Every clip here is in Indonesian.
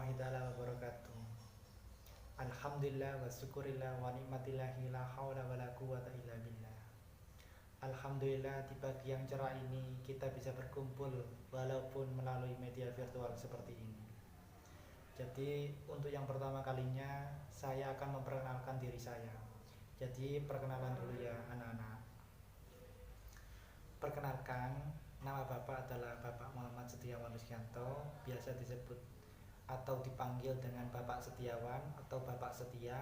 warahmatullahi taala wabarakatuh. Alhamdulillah wa syukurillah wa nikmatillahi la haula wa la quwata illa billah. Alhamdulillah di pagi yang cerah ini kita bisa berkumpul walaupun melalui media virtual seperti ini. Jadi untuk yang pertama kalinya saya akan memperkenalkan diri saya. Jadi perkenalan dulu ya anak-anak. Perkenalkan, nama Bapak adalah Bapak Muhammad Setiawan Rusyanto, biasa disebut atau dipanggil dengan Bapak Setiawan atau Bapak Setia.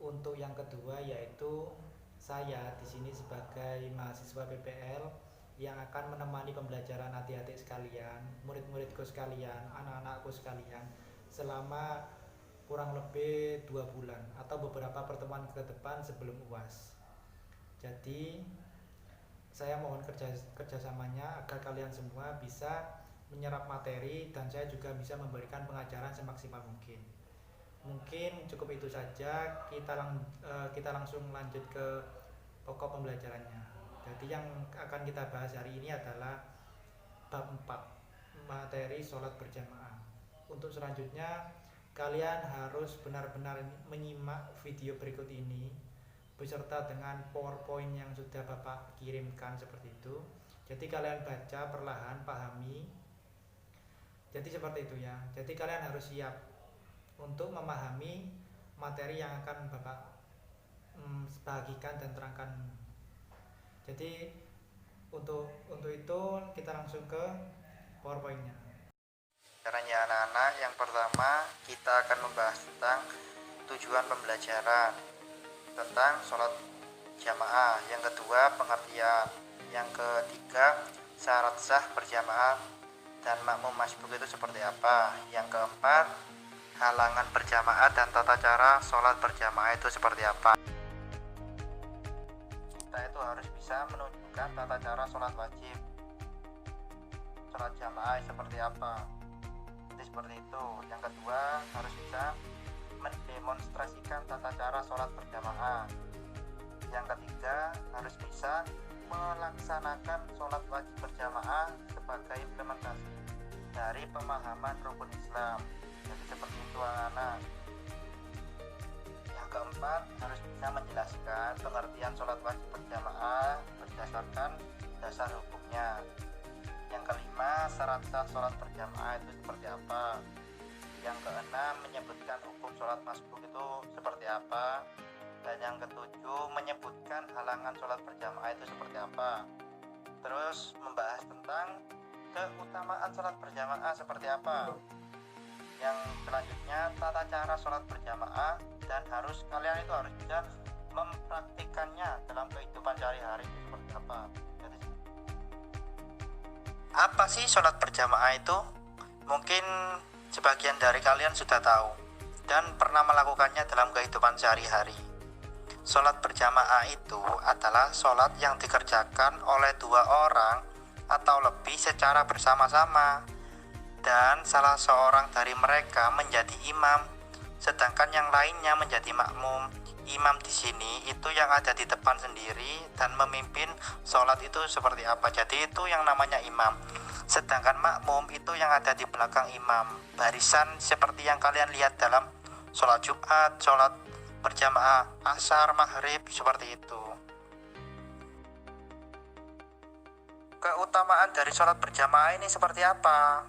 Untuk yang kedua yaitu saya di sini sebagai mahasiswa PPL yang akan menemani pembelajaran adik-adik sekalian, murid-muridku sekalian, anak-anakku sekalian selama kurang lebih 2 bulan atau beberapa pertemuan ke depan sebelum UAS. Jadi saya mohon kerjasamanya agar kalian semua bisa menyerap materi dan saya juga bisa memberikan pengajaran semaksimal mungkin. Mungkin cukup itu saja. Kita langsung lanjut ke pokok pembelajarannya. Jadi yang akan kita bahas hari ini adalah bab 4, materi sholat berjamaah. Untuk selanjutnya kalian harus benar-benar menyimak video berikut ini beserta dengan PowerPoint yang sudah Bapak kirimkan seperti itu. Jadi kalian baca perlahan, pahami. Jadi seperti itu ya. Jadi kalian harus siap untuk memahami materi yang akan Bapak bagikan dan terangkan. Jadi untuk itu kita langsung ke PowerPoint-nya. Caranya anak-anak, yang pertama kita akan membahas tentang tujuan pembelajaran, tentang sholat jamaah. Yang kedua, pengertian. Yang ketiga, syarat sah berjamaah dan makmum masbuk itu seperti apa. Yang keempat, halangan berjamaah dan tata cara sholat berjamaah itu seperti apa. Kita itu harus bisa menunjukkan tata cara sholat wajib, sholat jamaah seperti apa. Jadi seperti itu. Yang kedua, harus bisa mendemonstrasikan tata cara sholat berjamaah. Yang ketiga, harus bisa melaksanakan sholat wajib berjamaah sebagai implementasi dari pemahaman rukun Islam. Jadi seperti itu anak-anak. Yang keempat, harus bisa menjelaskan pengertian sholat wajib berjamaah berdasarkan dasar hukumnya. Yang kelima, syarat sah sholat berjamaah itu seperti apa. Yang keenam, menyebutkan hukum sholat masbuk itu seperti apa. Dan yang ketujuh, menyebutkan halangan sholat berjamaah itu seperti apa. Terus membahas tentang keutamaan sholat berjamaah seperti apa. Yang selanjutnya, tata cara sholat berjamaah, dan kalian itu harus bisa mempraktikannya dalam kehidupan sehari-hari itu seperti apa. Jadi, apa sih sholat berjamaah itu? Mungkin sebagian dari kalian sudah tahu dan pernah melakukannya dalam kehidupan sehari-hari. Sholat berjamaah itu adalah sholat yang dikerjakan oleh 2 orang atau lebih secara bersama-sama, dan salah seorang dari mereka menjadi imam, sedangkan yang lainnya menjadi makmum. Imam di sini itu yang ada di depan sendiri dan memimpin sholat itu seperti apa. Jadi itu yang namanya imam. Sedangkan makmum itu yang ada di belakang imam, barisan seperti yang kalian lihat dalam sholat Jumat, sholat berjamaah asar, maghrib, seperti itu. Keutamaan dari sholat berjamaah ini seperti apa?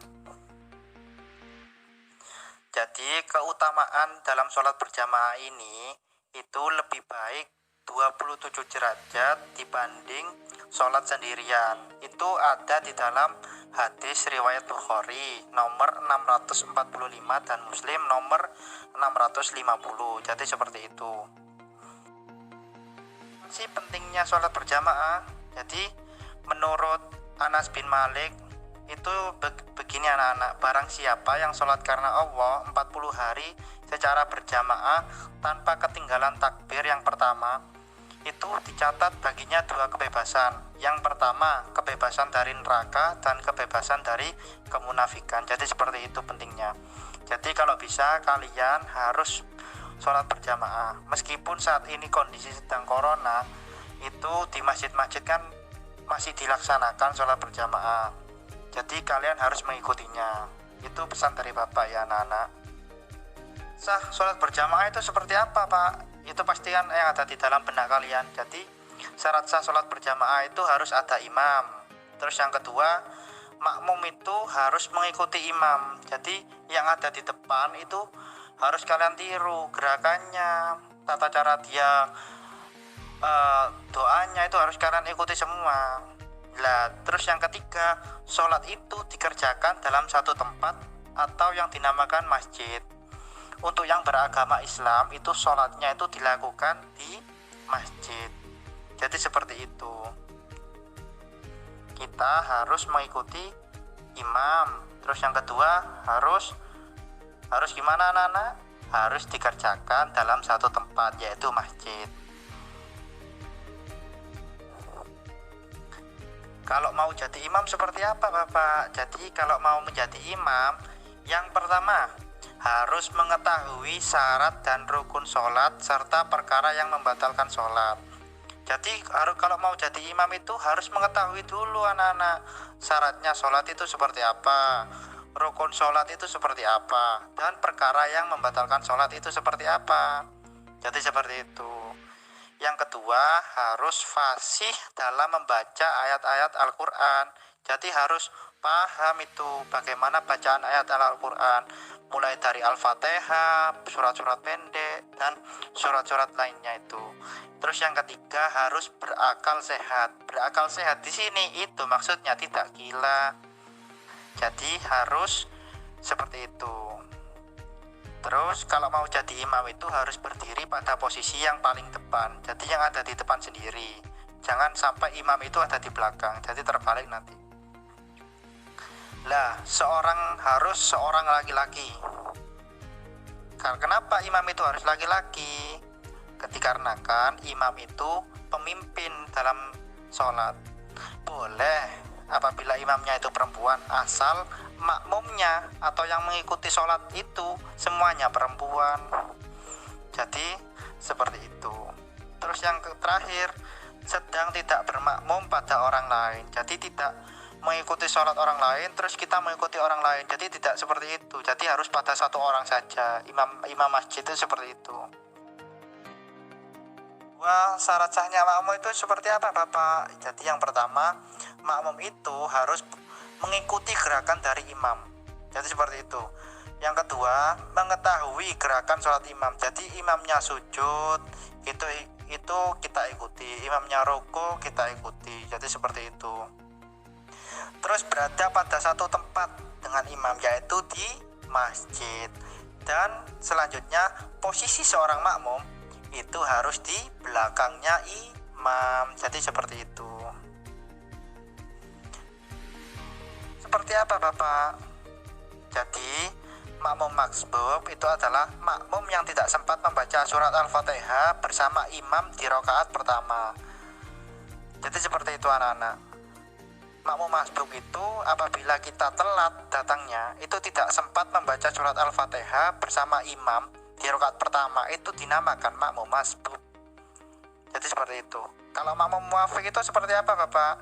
Jadi keutamaan dalam sholat berjamaah ini itu lebih baik 27 derajat dibanding sholat sendirian. Itu ada di dalam hadis riwayat Bukhari nomor 645 dan Muslim nomor 650. Jadi seperti itu. Si pentingnya sholat berjamaah. Jadi menurut Anas bin Malik itu begini anak-anak, barang siapa yang sholat karena Allah 40 hari secara berjamaah tanpa ketinggalan takbir yang pertama, itu dicatat baginya 2 kebebasan. Yang pertama, kebebasan dari neraka dan kebebasan dari kemunafikan. Jadi seperti itu pentingnya. Jadi kalau bisa kalian harus sholat berjamaah. Meskipun saat ini kondisi sedang corona, itu di masjid-masjid kan masih dilaksanakan sholat berjamaah. Jadi kalian harus mengikutinya. Itu pesan dari Bapak ya anak-anak. Sah sholat berjamaah itu seperti apa Pak? Itu pasti kan yang ada di dalam benak kalian. Jadi syarat sah sholat berjamaah itu harus ada imam. Terus yang kedua, makmum itu harus mengikuti imam. Jadi yang ada di depan itu harus kalian tiru gerakannya, tata cara dia, doanya itu harus kalian ikuti semua. Lah, terus yang ketiga, sholat itu dikerjakan dalam satu tempat atau yang dinamakan masjid. Untuk yang beragama Islam itu sholatnya itu dilakukan di masjid. Jadi seperti itu. Kita harus mengikuti imam. Terus yang kedua harus gimana anak-anak? Harus dikerjakan dalam satu tempat, yaitu masjid. Kalau mau jadi imam seperti apa Bapak? Jadi kalau mau menjadi imam, yang pertama harus mengetahui syarat dan rukun sholat serta perkara yang membatalkan sholat. Jadi kalau mau jadi imam itu harus mengetahui dulu anak-anak, syaratnya sholat itu seperti apa, rukun sholat itu seperti apa, dan perkara yang membatalkan sholat itu seperti apa. Jadi seperti itu. Yang kedua, harus fasih dalam membaca ayat-ayat Al-Quran. Jadi harus paham itu bagaimana bacaan ayat Al-Quran, mulai dari Al-Fatihah, surat-surat pendek, dan surat-surat lainnya itu. Terus yang ketiga, harus berakal sehat. Berakal sehat di sini itu maksudnya tidak gila. Jadi harus seperti itu. Terus kalau mau jadi imam itu harus berdiri pada posisi yang paling depan. Jadi yang ada di depan sendiri. Jangan sampai imam itu ada di belakang. Jadi terbalik nanti. Lah, harus seorang laki-laki. Kenapa imam itu harus laki-laki? Dikarenakan imam itu pemimpin dalam sholat. Boleh apabila imamnya itu perempuan, asal makmumnya atau yang mengikuti sholat itu semuanya perempuan. Jadi seperti itu. Terus yang terakhir, sedang tidak bermakmum pada orang lain. Jadi tidak mengikuti sholat orang lain terus kita mengikuti orang lain. Jadi tidak seperti itu. Jadi harus pada satu orang saja. Imam masjid itu seperti itu. Wah, syarat sahnya makmum itu seperti apa Bapak? Jadi yang pertama, makmum itu harus mengikuti gerakan dari imam. Jadi seperti itu. Yang kedua, mengetahui gerakan sholat imam. Jadi imamnya sujud, itu kita ikuti. Imamnya ruku, kita ikuti. Jadi seperti itu. Terus berada pada satu tempat dengan imam, yaitu di masjid. Dan selanjutnya, posisi seorang makmum itu harus di belakangnya imam. Jadi seperti itu. Seperti apa Bapak? Jadi makmum maksbub itu adalah makmum yang tidak sempat membaca surat Al-Fatihah bersama imam di rakaat pertama. Jadi seperti itu anak-anak. Makmum maksbub itu apabila kita telat datangnya, itu tidak sempat membaca surat Al-Fatihah bersama imam di rakaat pertama, itu dinamakan makmum masbuk. Jadi seperti itu. Kalau makmum muafiq itu seperti apa Bapak?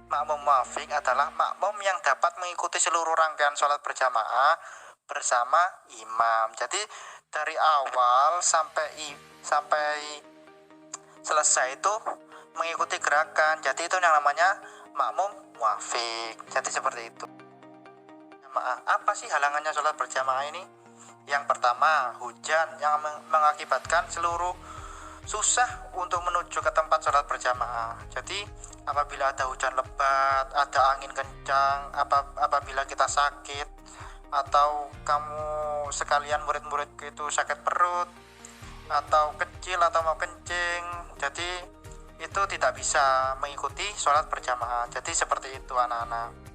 Makmum muafiq adalah makmum yang dapat mengikuti seluruh rangkaian sholat berjamaah bersama imam. Jadi dari awal sampai selesai itu mengikuti gerakan. Jadi itu yang namanya makmum muafiq. Jadi seperti itu. Apa sih halangannya sholat berjamaah ini? Yang pertama, hujan yang mengakibatkan seluruh susah untuk menuju ke tempat sholat berjamaah. Jadi apabila ada hujan lebat, ada angin kencang, apabila kita sakit, atau kamu sekalian murid-murid itu sakit perut, atau kecil atau mau kencing, jadi itu tidak bisa mengikuti sholat berjamaah. Jadi seperti itu anak-anak.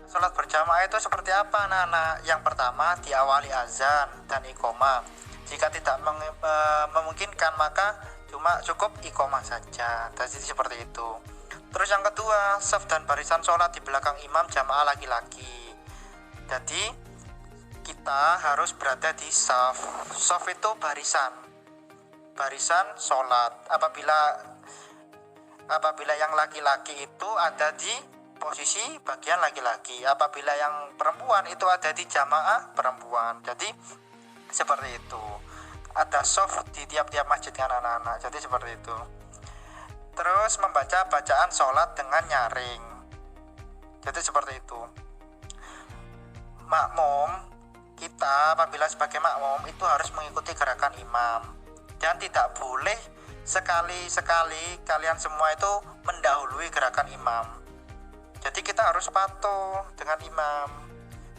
Sholat berjamaah itu seperti apa anak-anak? Yang pertama, diawali azan dan iqomah. Jika tidak memungkinkan maka cuma cukup iqomah saja. Jadi seperti itu. Terus yang kedua, shaf dan barisan sholat di belakang imam jamaah laki-laki. Jadi kita harus berada di shaf. Shaf itu barisan sholat. Apabila yang laki-laki itu ada di posisi bagian laki-laki. Apabila yang perempuan itu ada di jamaah perempuan. Jadi seperti itu. Ada soft di tiap-tiap masjid kan anak-anak. Jadi seperti itu. Terus membaca bacaan sholat dengan nyaring. Jadi seperti itu. Makmum, kita apabila sebagai makmum itu harus mengikuti gerakan imam. Dan tidak boleh sekali-sekali kalian semua itu mendahului gerakan imam. Jadi kita harus patuh dengan imam.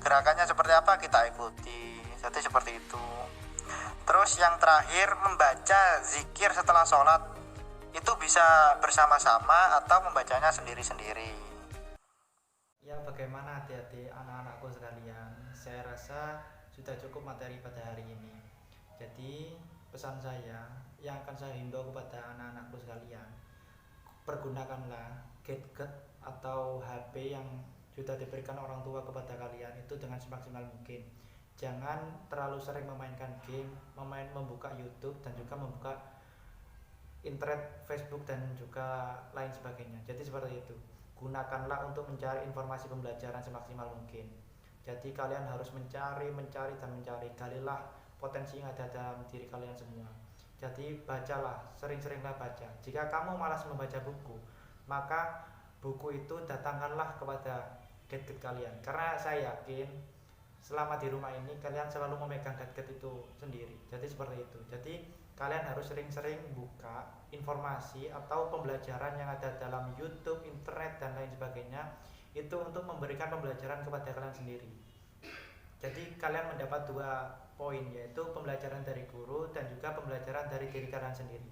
Gerakannya seperti apa kita ikuti. Jadi seperti itu. Terus yang terakhir, membaca zikir setelah sholat itu bisa bersama-sama atau membacanya sendiri-sendiri. Ya, bagaimana hati-hati anak-anakku sekalian. Saya rasa sudah cukup materi pada hari ini. Jadi pesan saya yang akan saya himbau kepada anak-anakku sekalian, pergunakanlah gadget atau HP yang sudah diberikan orang tua kepada kalian itu dengan semaksimal mungkin. Jangan terlalu sering memainkan game, membuka YouTube dan juga membuka internet, Facebook dan juga lain sebagainya. Jadi seperti itu. Gunakanlah untuk mencari informasi pembelajaran semaksimal mungkin. Jadi kalian harus mencari dan mencari. Galilah potensi yang ada dalam diri kalian semua. Jadi bacalah, sering-seringlah baca. Jika kamu malas membaca buku, maka buku itu datangkanlah kepada gadget kalian. Karena saya yakin selama di rumah ini kalian selalu memegang gadget itu sendiri. Jadi seperti itu. Jadi kalian harus sering-sering buka informasi atau pembelajaran yang ada dalam YouTube, internet dan lain sebagainya itu untuk memberikan pembelajaran kepada kalian sendiri. Jadi kalian mendapat 2 poin, yaitu pembelajaran dari guru dan juga pembelajaran dari diri kalian sendiri.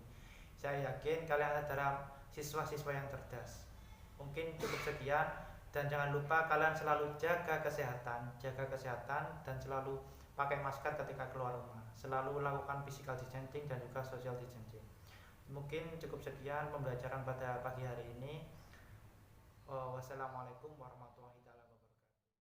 Saya yakin kalian adalah siswa-siswa yang cerdas. Mungkin cukup sekian, dan jangan lupa kalian selalu jaga kesehatan dan selalu pakai masker ketika keluar rumah. Selalu lakukan physical distancing dan juga social distancing. Mungkin cukup sekian pembelajaran pada pagi hari ini. Wassalamualaikum warahmatullahi wabarakatuh.